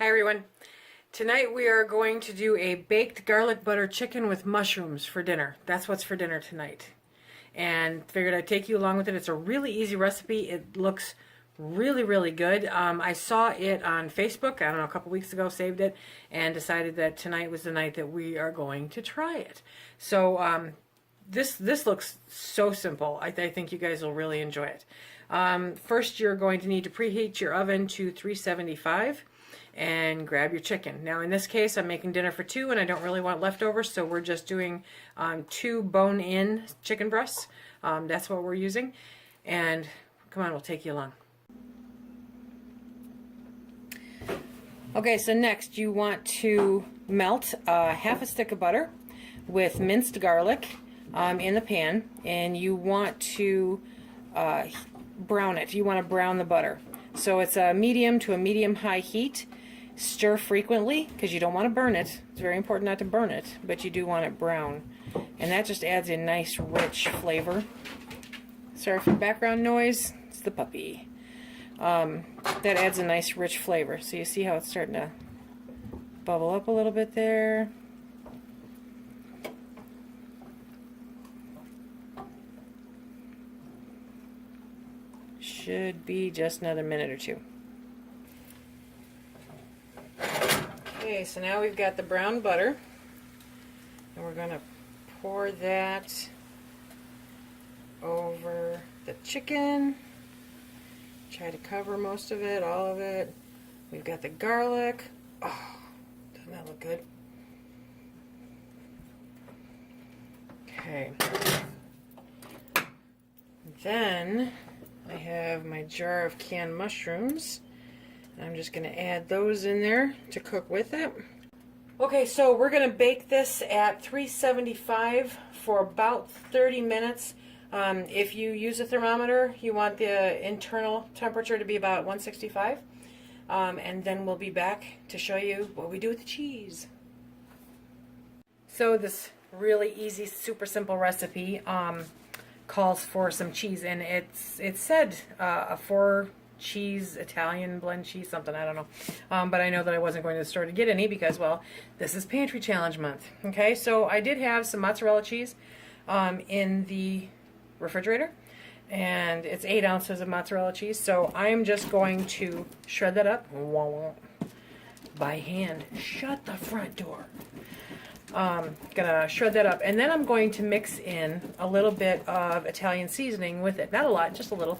Hi everyone. Tonight we are going to do a baked garlic butter chicken with mushrooms for dinner. That's what's for dinner tonight. And figured I'd take you along with it. It's a really easy recipe. It looks really good. I saw it on Facebook, I don't know, a couple weeks ago, saved it, and decided that tonight was the night that we are going to try it. So this looks so simple. I think you guys will really enjoy it. First, you're going to need to preheat your oven to 375 and grab your chicken. Now in this case I'm making dinner for two and I don't really want leftovers, so we're just doing 2 bone-in chicken breasts. That's what we're using. And come on, we'll take you along. Okay, so next you want to melt half a stick of butter with minced garlic in the pan, and you want to brown it. You want to brown the butter. So it's a medium to a medium-high heat. Stir frequently because you don't want to burn it. It's very important not to burn it, but you do want it brown. And that just adds a nice rich flavor. Sorry for the background noise. It's the puppy. That adds a nice rich flavor. So you see how it's starting to bubble up a little bit there. Should be just another minute or two. Okay, so now we've got the brown butter, and we're going to pour that over the chicken. Try to cover most of it, all of it. We've got the garlic. Oh, doesn't that look good? Okay. Then I have my jar of canned mushrooms. I'm just going to add those in there to cook with it. Okay, so we're going to bake this at 375 for about 30 minutes. If you use a thermometer, you want the internal temperature to be about 165. And then we'll be back to show you what we do with the cheese. So this really easy, super simple recipe calls for some cheese, and it said a 4-cheese Italian blend cheese, something, I don't know. But I know that I wasn't going to the store to get any because, well, this is Pantry Challenge Month. Okay, so I did have some mozzarella cheese in the refrigerator, and it's 8 ounces of mozzarella cheese, so I'm just going to shred that up by hand. Shut the front door. Gonna shred that up, and then I'm going to mix in a little bit of Italian seasoning with it. Not a lot, just a little.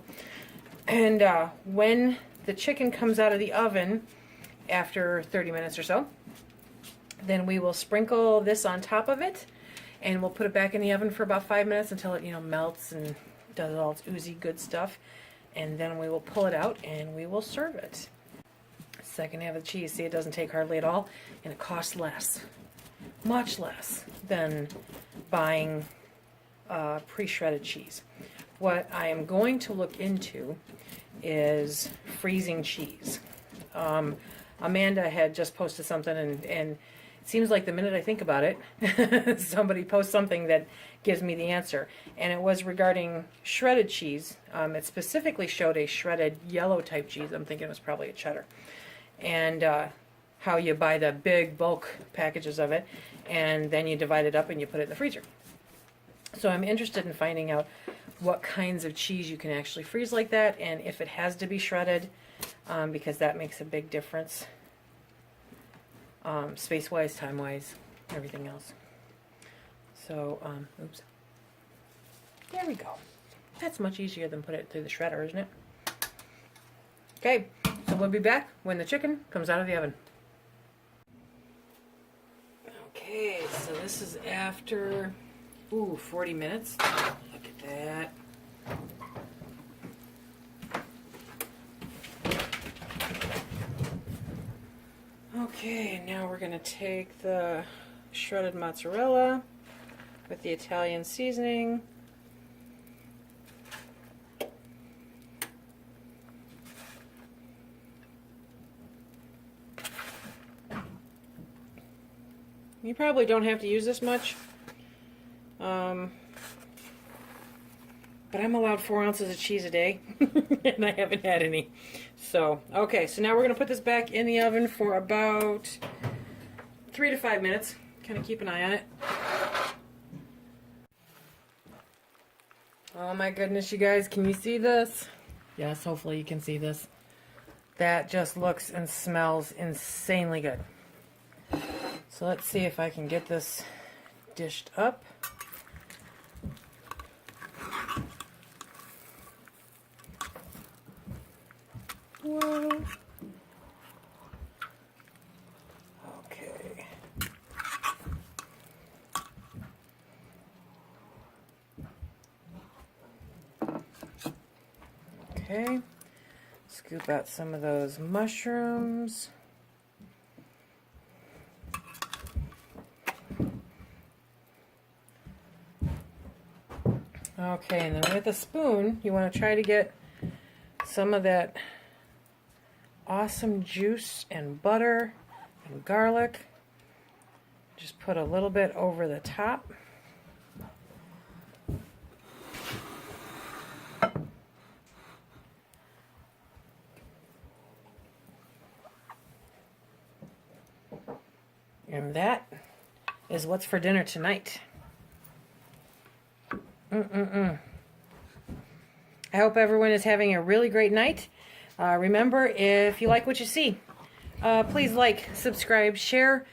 And when the chicken comes out of the oven after 30 minutes or so, then we will sprinkle this on top of it, and we'll put it back in the oven for about 5 minutes until it, melts and does all its oozy good stuff. And then we will pull it out and we will serve it. Second half of the cheese, see, it doesn't take hardly at all, and it costs less. Much less than buying pre-shredded cheese. What I am going to look into is freezing cheese. Amanda had just posted something, and it seems like the minute I think about it, somebody posts something that gives me the answer. And it was regarding shredded cheese. It specifically showed a shredded yellow type cheese. I'm thinking it was probably a cheddar. And how you buy the big bulk packages of it, and then you divide it up and you put it in the freezer. So I'm interested in finding out what kinds of cheese you can actually freeze like that, and if it has to be shredded, because that makes a big difference, space-wise, time-wise, everything else. So, oops. There we go. That's much easier than put it through the shredder, isn't it? Okay, so we'll be back when the chicken comes out of the oven. Okay, so this is after 40 minutes. Look at that. Okay, and now we're going to take the shredded mozzarella with the Italian seasoning. You probably don't have to use this much, but but I'm allowed 4 ounces of cheese a day, and I haven't had any. So, okay, so now we're going to put this back in the oven for about 3 to 5 minutes. Kind of keep an eye on it. Oh my goodness, you guys, can you see this? Yes, hopefully you can see this. That just looks and smells insanely good. So let's see if I can get this dished up. Whoa. Okay. Okay. Scoop out some of those mushrooms. Okay, and then with a spoon, you want to try to get some of that awesome juice and butter and garlic. Just put a little bit over the top. And that is what's for dinner tonight. I hope everyone is having a really great night. Remember, if you like what you see, please like, subscribe, share,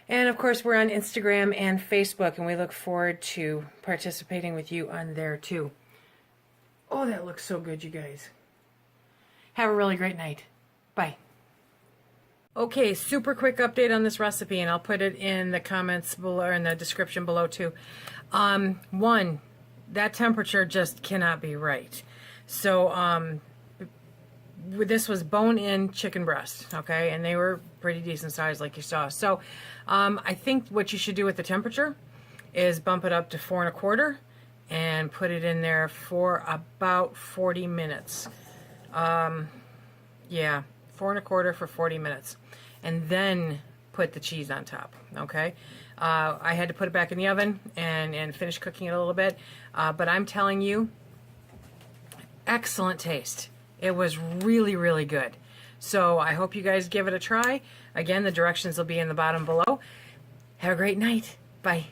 and of course we're on Instagram and Facebook, and we look forward to participating with you on there too. Oh, that looks so good, you guys. Have a really great night. Bye. Okay, super quick update on this recipe, and I'll put it in the comments below, or in the description below too. One, that temperature just cannot be right. So this was bone-in chicken breast, okay, and they were pretty decent size like you saw. So I think what you should do with the temperature is bump it up to 4 1/4 and put it in there for about 40 minutes. Yeah, 4 1/4 for 40 minutes, and then put the cheese on top. Okay, I had to put it back in the oven and finish cooking it a little bit, but I'm telling you, excellent taste. It was really, really good. So I hope you guys give it a try. Again, the directions will be in the bottom below. Have a great night. Bye.